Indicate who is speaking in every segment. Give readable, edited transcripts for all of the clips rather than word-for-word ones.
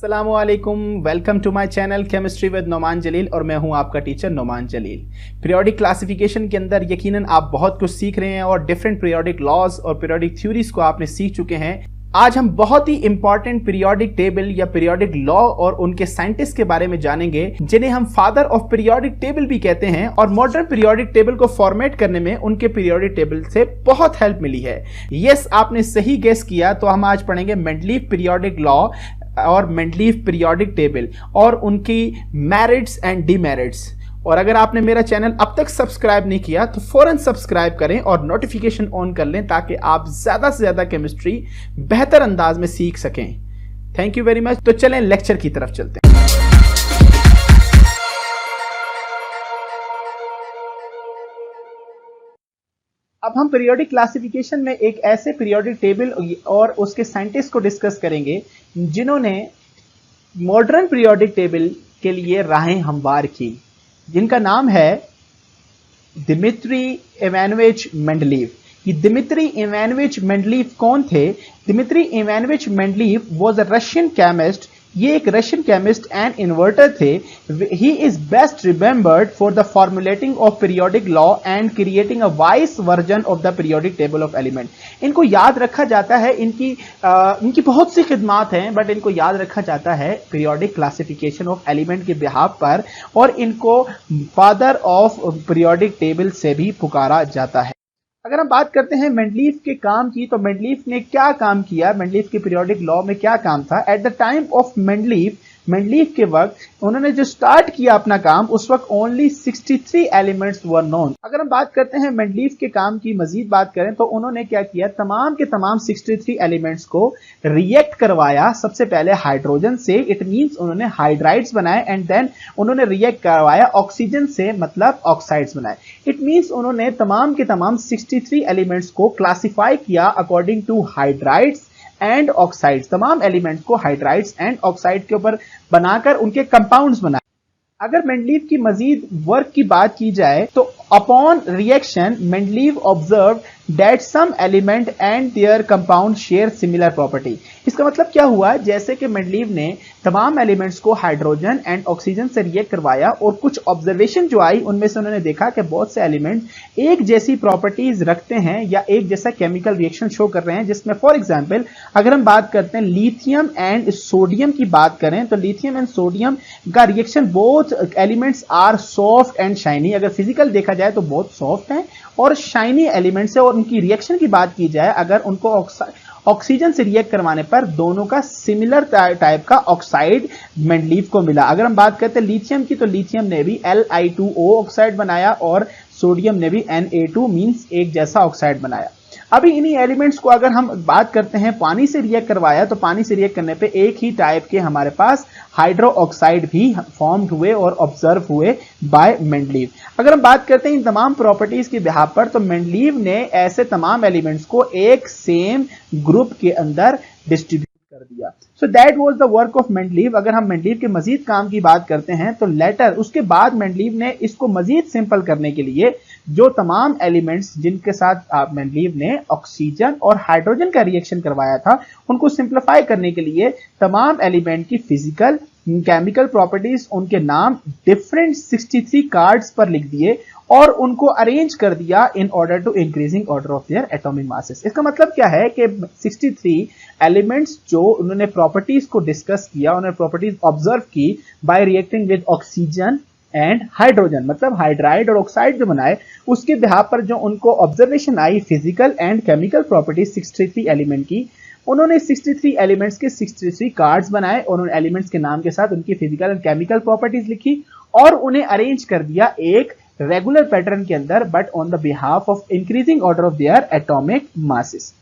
Speaker 1: अस्सलामुअलैकुम, welcome to my channel chemistry with Noman Jaleel और मैं हूं आपका teacher Noman Jaleel. Periodic classification के अंदर यकीनन आप बहुत कुछ सीख रहे हैं और डिफरेंट पीरियोडिक लॉज और पीरियोडिक थ्योरीज को आपने सीख चुके हैं। आज हम बहुत ही इंपॉर्टेंट पीरियोडिक टेबल या पीरियोडिक लॉ और उनके साइंटिस्ट के बारे में जानेंगे, जिन्हें हम फादर ऑफ पीरियोडिक टेबल भी कहते हैं। और मॉडर्न पीरियोडिक टेबल को फॉर्मेट करने में उनके पीरियोडिक टेबल से बहुत हेल्प मिली है। यस, आपने सही गेस किया। तो हम आज पढ़ेंगे मेंडलीव पीरियोडिक लॉ और मेंडलीव पीरियोडिक टेबल और उनकी मेरिट्स एंड डिमेरिट्स। और अगर आपने मेरा चैनल अब तक सब्सक्राइब नहीं किया तो फौरन सब्सक्राइब करें और नोटिफिकेशन ऑन कर लें ताकि आप ज़्यादा से ज़्यादा केमिस्ट्री बेहतर अंदाज में सीख सकें। Thank you very much. तो चलें लेक्चर की तरफ चलते हैं। अब हम पीरियोडिक क्लासिफिकेशन में एक ऐसे पीरियोडिक टेबल और उसके साइंटिस्ट को डिस्कस करेंगे जिन्होंने मॉडर्न पीरियोडिक टेबल के लिए राहें हमवार की, जिनका नाम है दिमित्री इवानोविच मेंडलीव। ये दिमित्री इवानोविच मेंडलीव कौन थे? Dmitri Ivanovich Mendeleev was a Russian chemist. ये एक रशियन केमिस्ट एंड इन्वर्टर थे। He is best remembered for the formulating of periodic law and creating a vice version of the periodic table of element. इनको याद रखा जाता है, इनकी बहुत सी खिदमात हैं, बट इनको याद रखा जाता है पीरियोडिक क्लासिफिकेशन ऑफ एलिमेंट के बिहाफ पर, और इनको फादर ऑफ पीरियोडिक टेबल से भी पुकारा जाता है। अगर हम बात करते हैं मेंडलीव के काम की, तो मेंडलीव ने क्या काम किया, मेंडलीव के पीरियोडिक लॉ में क्या काम था। At the time of Mendeleev के वक्त उन्होंने जो स्टार्ट किया अपना काम, उस वक्त ओनली 63 एलिमेंट्स वर नोन। अगर हम बात करते हैं मेंडलीव के काम की मजीद बात करें तो उन्होंने क्या किया, तमाम के तमाम 63 एलिमेंट्स को रिएक्ट करवाया। सबसे पहले हाइड्रोजन से, इट मींस उन्होंने हाइड्राइड्स बनाए, एंड देन उन्होंने रिएक्ट करवाया ऑक्सीजन से, मतलब ऑक्साइड्स बनाए। इट मींस उन्होंने तमाम के तमाम 63 एलिमेंट्स को क्लासिफाई किया according to hydrides and oxides. तमाम एलिमेंट्स को हाइड्राइड्स एंड ऑक्साइड के ऊपर बनाकर उनके कंपाउंड्स बनाए। अगर मेंडलीव की मजीद वर्क की बात की जाए तो upon reaction Mendeleev observe that some element and their compound share similar property. इसका मतलब क्या हुआ, जैसे कि मेंडलीव ने तमाम एलिमेंट्स को हाइड्रोजन एंड ऑक्सीजन से रिएक्ट करवाया और कुछ ऑब्जर्वेशन जो आई उनमें से उन्होंने देखा कि बहुत से एलिमेंट्स एक जैसी प्रॉपर्टीज रखते हैं या एक जैसा केमिकल रिएक्शन शो कर रहे हैं, जिसमें फॉर एग्जांपल अगर हम बात करते हैं लिथियम एंड सोडियम की बात करें तो लिथियम एंड सोडियम का reaction, both elements are soft and shiny. अगर फिजिकल देखा जाए तो बहुत सॉफ्ट है और शाइनी एलिमेंट्स है। और उनकी रिएक्शन की बात की जाए, अगर उनको ऑक्सीजन से रिएक्ट करवाने पर दोनों का सिमिलर टाइप का ऑक्साइड मेंडलीव को मिला। अगर हम बात करते हैं लिथियम की, तो लिथियम ने भी Li2O ऑक्साइड बनाया और सोडियम ने भी Na2 मींस एक जैसा ऑक्साइड बनाया। अभी इन्हीं एलिमेंट्स को अगर हम बात करते हैं पानी से रिएक्ट करवाया, तो पानी से रिएक्ट करने पे एक ही टाइप के हमारे पास हाइड्रो ऑक्साइड भी फॉर्म्ड हुए और ऑब्जर्व हुए बाय मेंडलीव। अगर हम बात करते हैं इन तमाम प्रॉपर्टीज के बिहाफ पर, तो मेंडलीव ने ऐसे तमाम एलिमेंट्स को एक सेम ग्रुप के अंदर डिस्ट्रीब्यूट कर दिया। So that was the work of Mendeleev. अगर हम मेंडलीव के मजीद काम की बात करते हैं तो लेटर उसके बाद मेंडलीव ने इसको मजीद सिंपल करने के लिए जो तमाम एलिमेंट्स जिनके साथ मेंडलीव ने ऑक्सीजन और हाइड्रोजन का रिएक्शन करवाया था, उनको सिंप्लीफाई करने के लिए तमाम एलिमेंट की फिजिकल केमिकल प्रॉपर्टीज, उनके नाम डिफरेंट 63 कार्ड्स पर लिख दिए और उनको अरेंज कर दिया in order to increasing order of their atomic masses. इसका मतलब क्या है कि 63 एलिमेंट्स जो उन्होंने प्रॉपर्टीज को डिस्कस किया, उन्होंने प्रॉपर्टीज ऑब्जर्व की bye reacting with oxygen and hydrogen, मतलब हाइड्राइड और ऑक्साइड जो बनाए, उसके बिहाफ पर जो उनको observation I physical and chemical properties 63 element की, उन्होंने 63 एलिमेंट्स के 63 कार्ड्स बनाए और उन एलिमेंट्स के नाम के साथ उनकी फिजिकल एंड केमिकल प्रॉपर्टीज लिखी और उन्हें अरेंज कर दिया एक रेगुलर पैटर्न के अंदर, but on the behalf of increasing order of their atomic masses.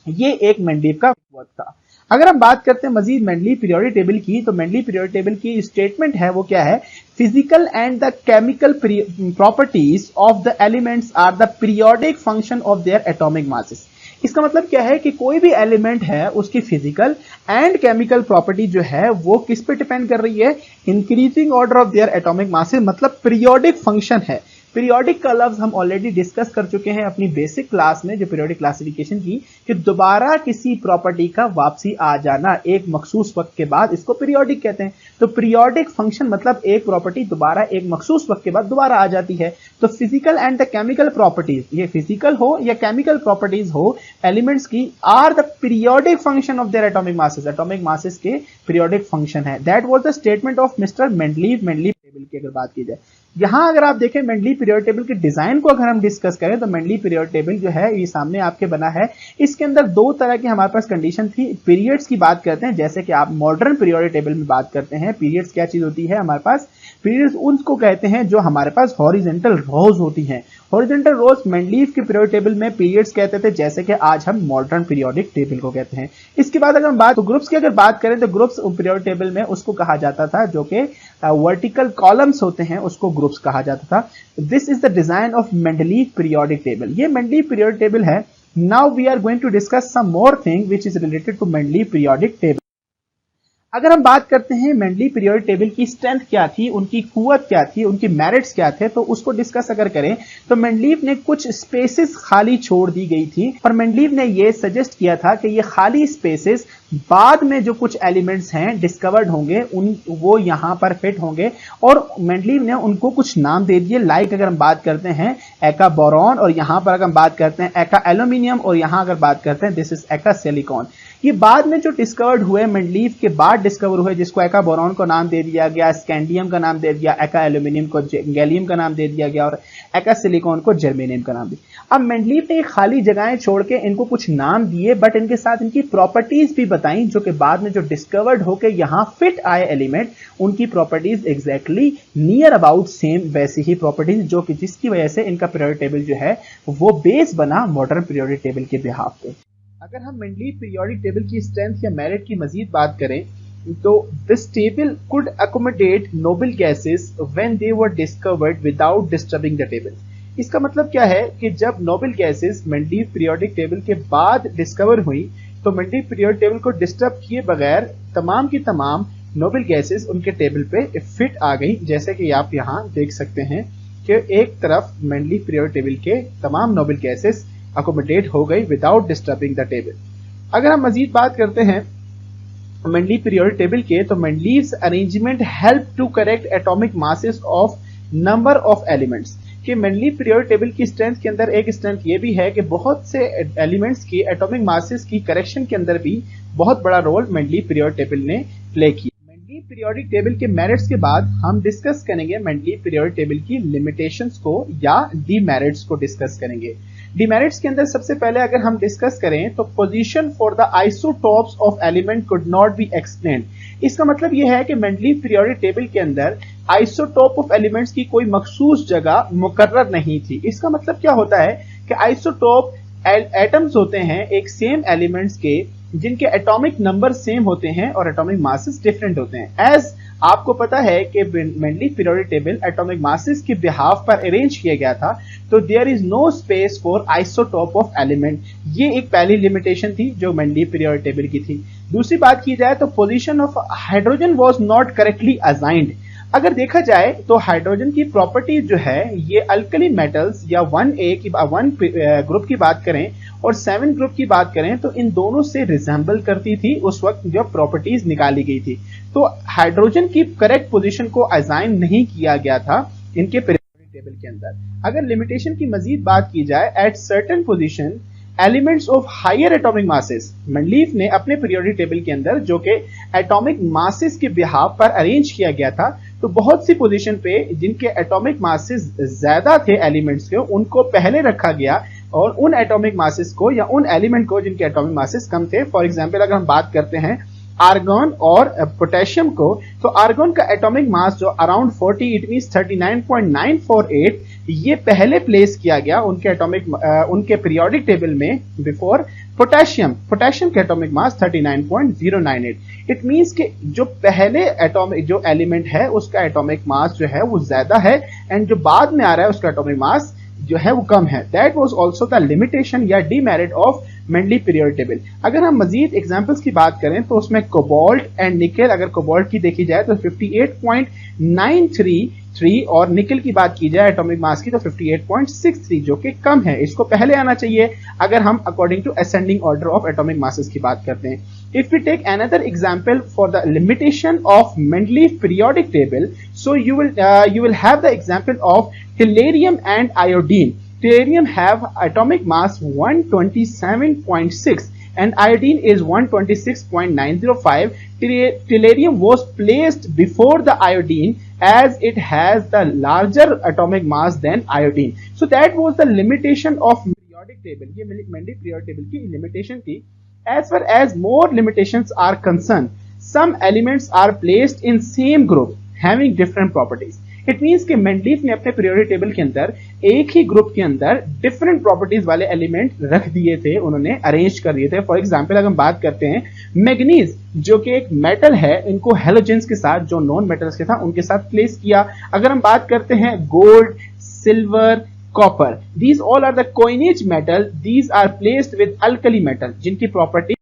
Speaker 1: ये एक मेंडलीव का वर्क था। अगर हम बात करते हैं मजीद मेंडलीव पीरियोडिक टेबल की, तो मेंडलीव पीरियोडिक टेबल की स्टेटमेंट है वो क्या है, physical and the chemical properties of the elements are the periodic function of their atomic masses. इसका मतलब क्या है कि कोई भी एलिमेंट है उसकी फिजिकल एंड केमिकल प्रॉपर्टी जो है वो किस पे डिपेंड कर रही है, increasing order of their atomic masses, मतलब पीरियोडिक फंक्शन है। पीरियोडिक का लफ्ज हम ऑलरेडी डिस्कस कर चुके हैं अपनी बेसिक क्लास में, जो पीरियोडिक क्लासिफिकेशन की, कि दोबारा किसी प्रॉपर्टी का वापसी आ जाना एक मखसूस वक्त के बाद, इसको पीरियोडिक कहते हैं। तो पीरियोडिक फंक्शन मतलब एक प्रॉपर्टी दोबारा एक मखसूस वक्त के बाद दोबारा आ जाती है। तो physical and the chemical properties, ये फिजिकल हो या केमिकल प्रॉपर्टीज हो एलिमेंट्स की, are the periodic function of their atomic masses, atomic masses के पीरियोडिक फंक्शन है। That was the statement of Mister Mendeleev. Mendeleev table की अगर बात की जाए, यहां अगर आप देखें मेंडलीव पीरियोडिक टेबल के डिजाइन को अगर हम डिस्कस करें तो मेंडलीव पीरियोडिक टेबल जो है ये सामने आपके बना है। इसके अंदर दो तरह की हमारे पास कंडीशन थी। पीरियड्स की बात करते हैं, जैसे कि आप मॉडर्न पीरियोडिक टेबल में बात करते हैं, पीरियड्स क्या चीज होती है हमारे पास, पीरियड्स उनको कहते हैं जो हमारे पास हॉरिजॉन्टल रोज होती हैं। हॉरिजॉन्टल रोज मेंडलीव के पीरियोडिक टेबल में पीरियड्स कहते थे, जैसे कि आज हम मॉडर्न पीरियोडिक टेबल को कहते हैं। इसके बाद अगर हम बात ग्रुप्स की अगर बात करें तो ग्रुप्स पीरियोडिक टेबल में उसको कहा जाता था जो कि वर्टिकल कॉलम्स होते हैं, उसको ग्रुप्स कहा जाता था। This is the design of Mendeleev periodic table. ये मेंडलीव पीरियोडिक टेबल है। Now we are going to discuss some more thing which is related to Mendeleev periodic table. अगर हम बात करते हैं मेंडलीव पीरियोडिक टेबल की स्ट्रेंथ क्या थी, उनकी कुव्वत क्या थी, उनकी मेरिट्स क्या थे, तो उसको डिस्कस अगर करें तो मेंडलीव ने कुछ स्पेसेस खाली छोड़ दी गई थी, पर मेंडलीव ने यह सजेस्ट किया था कि ये खाली स्पेसेस बाद में जो कुछ एलिमेंट्स हैं डिस्कवर्ड होंगे वो यहां पर फिट होंगे, और मेंडलीव ने उनको कुछ नाम दे दिए। लाइक अगर हम बात करते हैं एका बोरॉन, और यहां पर अगर हम बात करते हैं एका एल्यूमिनियम, और यहां अगर बात करते हैं दिस इज एका सिलिकॉन। ये बाद में जो डिस्कवर्ड हुए, मेंडलीव के बाद डिस्कवर हुए, जिसको एका बोरॉन को नाम दे दिया गया, स्कैंडियम का नाम दे दिया, एका एल्यूमिनियम को गैलियम का नाम दे दिया गया, और एका सिलिकॉन को जर्मेनियम का नाम दिया। अब मेंडलीव ने खाली जगहें छोड़ के इनको कुछ नाम दिए, बट इनके साथ इनकी प्रॉपर्टीज भी बताई, जो कि बाद में जो डिस्कवर्ड होके यहां फिट आए एलिमेंट, उनकी properties exactly near about same वैसी ही प्रॉपर्टीज, जो कि जिसकी वजह से इनका पीरियोडिक टेबल जो है वो बेस बना मॉडर्न पीरियोडिक टेबल के बिहाफ पे। अगर हम मेंडलीव पीरियोडिक टेबल की स्ट्रेंथ या मेरिट की मजीद बात करें तो this table could accommodate noble gases when they were discovered without disturbing the table. इसका मतलब क्या है कि जब noble gases Mendeleev periodic table के बाद डिस्कवर हुई तो मेंडलीव पीरियोडिक टेबल को डिस्टर्ब किए बगैर तमाम की तमाम नोबल गैसेस उनके टेबल पे फिट आ गई। जैसे कि आप यहां देख सकते हैं कि एक तरफ मेंडलीव पीरियोडिक टेबल के तमाम नोबल गैसेस अकोमोडेट हो गई विदाउट डिस्टर्बिंग द टेबल। अगर हम मजीद बात करते हैं मेंडलीव पीरियोडिक टेबल के, तो Mendeleev's arrangement help to correct atomic masses of number of elements. कि मेंडलीव पीरियोडिक टेबल की स्ट्रेंथ के अंदर एक स्ट्रेंथ ये भी है कि बहुत से एलिमेंट्स की एटॉमिक मासेस की करेक्शन के अंदर भी बहुत बड़ा रोल मेंडलीव पीरियोडिक टेबल ने प्ले किया। मेंडलीव पीरियोडिक टेबल के मेरिट्स के बाद हम डिस्कस करेंगे मेंडलीव पीरियोडिक टेबल की लिमिटेशंस को या डीमेरिट्स को डिस्कस करेंगे। डीमेरिट्स के अंदर सबसे पहले अगर हम डिस्कस करें तो position for the isotopes of element could not be explained. इसका मतलब यह है कि मेंडलीव पीरियोडिक टेबल के अंदर आइसोटॉप ऑफ एलिमेंट्स की कोई मखसूस जगह मुकर्रर नहीं थी। इसका मतलब क्या होता है कि आइसोटॉप एटम्स होते हैं एक सेम एलिमेंट्स के जिनके एटॉमिक नंबर सेम होते हैं और एटॉमिक मासेस डिफरेंट होते हैं। एज आपको पता है कि Mendeleev periodic table atomic masses के बिहाफ पर अरेंज किया गया था, तो there is no space for isotope of element. ये एक पहली लिमिटेशन थी जो मेंडलीव पीरियोडिक टेबल की थी। दूसरी बात की जाए तो position of hydrogen was not correctly assigned. अगर देखा जाए तो हाइड्रोजन की प्रॉपर्टीज जो है ये अल्कली मेटल्स या 1A की 1 ग्रुप की बात करें और 7 ग्रुप की बात करें तो इन दोनों से रिजेंबल करती थी उस वक्त जब प्रॉपर्टीज निकाली गई थी। तो हाइड्रोजन की करेक्ट पोजीशन को असाइन नहीं किया गया था इनके पीरियोडिक टेबल के अंदर। अगर लिमिटेशन की मजीद बात की जाए, at certain position elements of higher atomic masses, Mendeleev ने अपने पीरियोडिक टेबल के अंदर जो कि एटॉमिक मासेस के बिहाफ पर अरेंज किया गया था, तो बहुत सी पोजीशन पे जिनके एटॉमिक मासेस ज्यादा थे एलिमेंट्स के उनको पहले रखा गया और उन एटॉमिक मासेस को या उन एलिमेंट को जिनके एटॉमिक मासेस कम थे, फॉर एग्जांपल अगर हम बात करते हैं आर्गन और पोटेशियम को, तो आर्गन का एटॉमिक मास जो अराउंड 40 इट मींस 39.948 ये पहले प्लेस किया गया उनके पीरियोडिक टेबल में बिफोर पोटेशियम के एटॉमिक मास 39.098। इट मींस कि जो पहले एटॉमिक जो एलिमेंट है उसका एटॉमिक मास जो है वो ज्यादा है एंड जो बाद में आ रहा है उसका एटॉमिक मास जो है वो कम है। That was also the limitation या demerit of Mendeleev periodic table. अगर हम मजीद एग्जांपल्स की बात करें तो उसमें कोबाल्ट एंड निकल, अगर कोबाल्ट की देखी जाए तो 58.933 और निकल की बात की जाए एटॉमिक मास की तो 58.63, जो कि कम है, इसको पहले आना चाहिए अगर हम according to ascending order of atomic masses की बात करते हैं। If we take another example for the limitation of Mendeleev periodic table, so you will have the example of tellurium and iodine. Tellurium have atomic mass 127.6 and iodine is 126.905. Tellurium was placed before the iodine as it has the larger atomic mass than iodine. So that was the limitation of periodic table. ये Mendeleev periodic table की limitation थी। As far as more limitations are concerned, some elements are placed in same group having different properties. It means कि Mendeleev ने अपने periodic table के अंदर एक ही group के अंदर डिफरेंट प्रॉपर्टीज वाले एलिमेंट रख दिए थे, उन्होंने अरेंज कर दिए थे। फॉर एग्जांपल अगर हम बात करते हैं मैग्नीज, जो कि एक मेटल है, इनको हेलोजेंस के साथ, जो नॉन मेटल्स के था उनके साथ प्लेस किया। अगर हम बात करते हैं gold, silver, copper, these all are the coinage metal, these are placed with alkali metal जिनकी प्रॉपर्टी